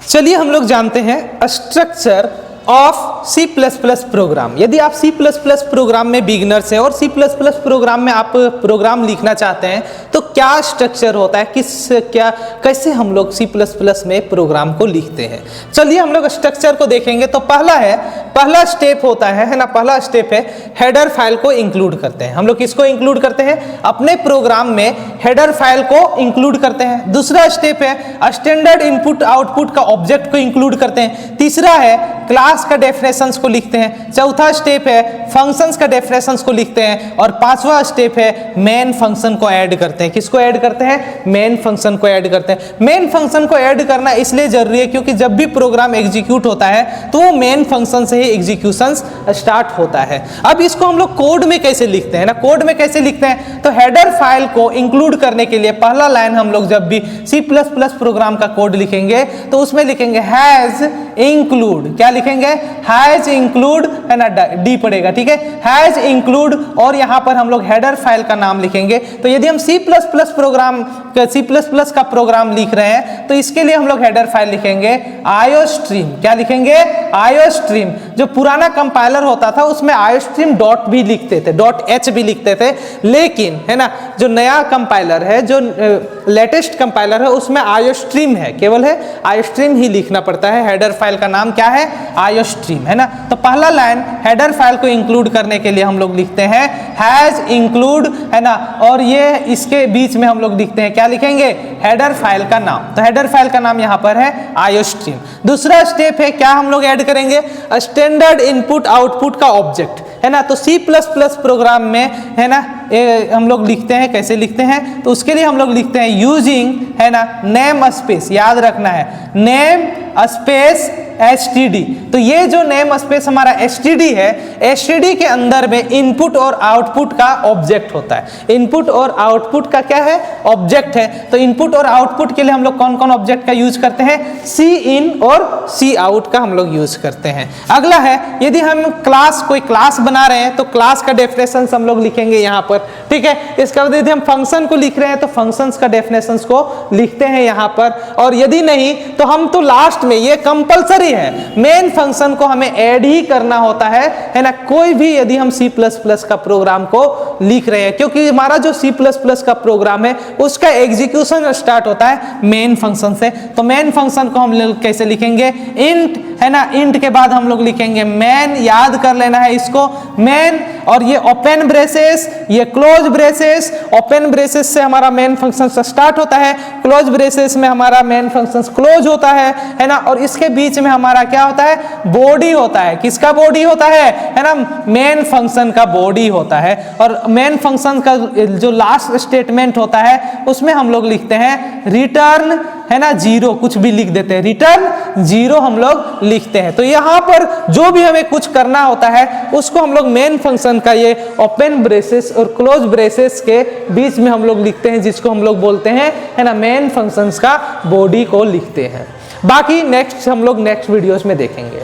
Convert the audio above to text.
चलिए हम लोग जानते हैं स्ट्रक्चर ऑफ C++ प्रोग्राम। यदि आप C++ प्रोग्राम में बिगिनर्स हैं और C++ प्रोग्राम में आप प्रोग्राम लिखना चाहते हैं तो क्या स्ट्रक्चर होता है, कैसे हम लोग C++ में प्रोग्राम को लिखते हैं। चलिए हम लोग स्ट्रक्चर को देखेंगे। तो पहला स्टेप होता है ना, पहला स्टेप है हेडर फाइल को इंक्लूड करते हैं। हम लोग किसको इंक्लूड करते हैं, अपने प्रोग्राम में हेडर फाइल को इंक्लूड करते हैं। दूसरा स्टेप है स्टैंडर्ड इनपुट आउटपुट का ऑब्जेक्ट को इंक्लूड करते हैं। तीसरा है क्लास का डेफिनेशंस को लिखते हैं। चौथा स्टेप है फंक्शंस का डेफिनेशंस को लिखते हैं। और पांचवा स्टेप है मेन फंक्शन को ऐड करते हैं। किसको ऐड करते हैं, मेन फंक्शन को ऐड करते हैं। मेन फंक्शन को ऐड करना इसलिए जरूरी है क्योंकि जब भी प्रोग्राम एग्जीक्यूट होता है तो वो मेन फंक्शन से ही एग्जीक्यूशन स्टार्ट होता है। अब इसको हम लोग कोड में कैसे लिखते हैं ना, कोड में कैसे लिखते हैं तो हेडर फाइल को इंक्लूड करने के लिए पहला लाइन हम लोग जब भी C++ प्रोग्राम का कोड लिखेंगे तो उसमें लिखेंगे हैज इंक्लूड। क्या लिखेंगे, हैज इंक्लूड, है ना, डी पड़ेगा, ठीक है, हैज इंक्लूड। और यहां पर हम लोग हेडर फाइल का नाम लिखेंगे। तो यदि हम C++ का प्रोग्राम लिख रहे हैं तो इसके लिए हम लोग हेडर फाइल लिखेंगे आयोस्ट्रीम। क्या लिखेंगे, आयोस्ट्रीम। जो पुराना कंपाइलर होता था उसमें आयोस्ट्रीम डॉट भी लिखते थे, .h भी लिखते थे, लेकिन है ना जो नया कंपाइलर है, जो लेटेस्ट कंपाइलर है उसमें आयोस्ट्रीम है, केवल है आयोस्ट्रीम ही लिखना पड़ता है। हेडर फाइल का नाम क्या है, आयोस्ट्रीम, है ना। तो पहला लाइन हेडर फाइल को इंक्लूड करने के लिए हम लोग लिखते हैं हैज इंक्लूड, है ना, और ये इसके बीच में हम लोग लिखते हैं, क्या लिखेंगे, हेडर फाइल का नाम। तो हेडर फाइल का नाम यहाँ पर है आयोस्ट्रीम। दूसरा स्टेप है क्या हम लोग ऐड करेंगे, स्टैंडर्ड इनपुट आउटपुट का ऑब्जेक्ट, है ना। तो C++ प्रोग्राम में, है ना, हम लोग लिखते हैं, कैसे लिखते हैं तो उसके लिए हम लोग लिखते हैं यूजिंग, है ना, नेम स्पेस, याद रखना है नेम स्पेस std। तो ये जो नेम स्पेस हमारा std है, std के अंदर में इनपुट और आउटपुट का ऑब्जेक्ट होता है। इनपुट और आउटपुट का क्या है, ऑब्जेक्ट है। तो इनपुट और आउटपुट के लिए हम लोग कौन कौन ऑब्जेक्ट का यूज करते हैं, Cin और Cout का हम लोग यूज करते हैं। अगला है यदि हम कोई क्लास बना रहे हैं तो क्लास का डेफिनेशन हम लोग लिखेंगे यहाँ पर, ठीक है। इसके बाद यदि हम फंक्शन को लिख रहे हैं तो फंक्शंस का डेफिनेशंस को लिखते हैं यहाँ पर। और यदि नहीं तो हम तो लास्ट में, ये कंपलसरी है, मेन फंक्शन को हमें ऐड ही करना होता है ना, कोई भी यदि हम C++ का प्रोग्राम को लिख रहे हैं, क्योंकि हमारा जो C++ का प्रोग्राम है उसका एग्जीक्यूशन स्टार्ट होता है मेन फंक्शन से। तो मेन फंक्शन को हम लोग कैसे लिखेंगे, इंट, है ना, इंट के बाद हम लोग लिखेंगे मैन, याद कर लेना है इसको, मैन। और ये ओपन ब्रेसेस, ये क्लोज ब्रेसेस, ओपन ब्रेसेस से हमारा मेन फंक्शन स्टार्ट होता है, क्लोज ब्रेसेस में हमारा मेन फंक्शन क्लोज होता है ना। और इसके बीच में हमारा क्या होता है, बॉडी होता है। किसका बॉडी होता है ना, मेन फंक्शन का बॉडी होता है। और मेन फंक्शन का जो लास्ट स्टेटमेंट होता है उसमें हम लोग लिखते हैं रिटर्न, है ना, 0, कुछ भी लिख देते हैं, रिटर्न 0 हम लोग लिखते हैं। तो यहाँ पर जो भी हमें कुछ करना होता है उसको हम लोग मेन फंक्शन का ये ओपन ब्रेसेस और क्लोज ब्रेसेस के बीच में हम लोग लिखते हैं, जिसको हम लोग बोलते हैं, है ना, मेन फंक्शंस का बॉडी को लिखते हैं। बाकी नेक्स्ट हम लोग नेक्स्ट वीडियोस में देखेंगे।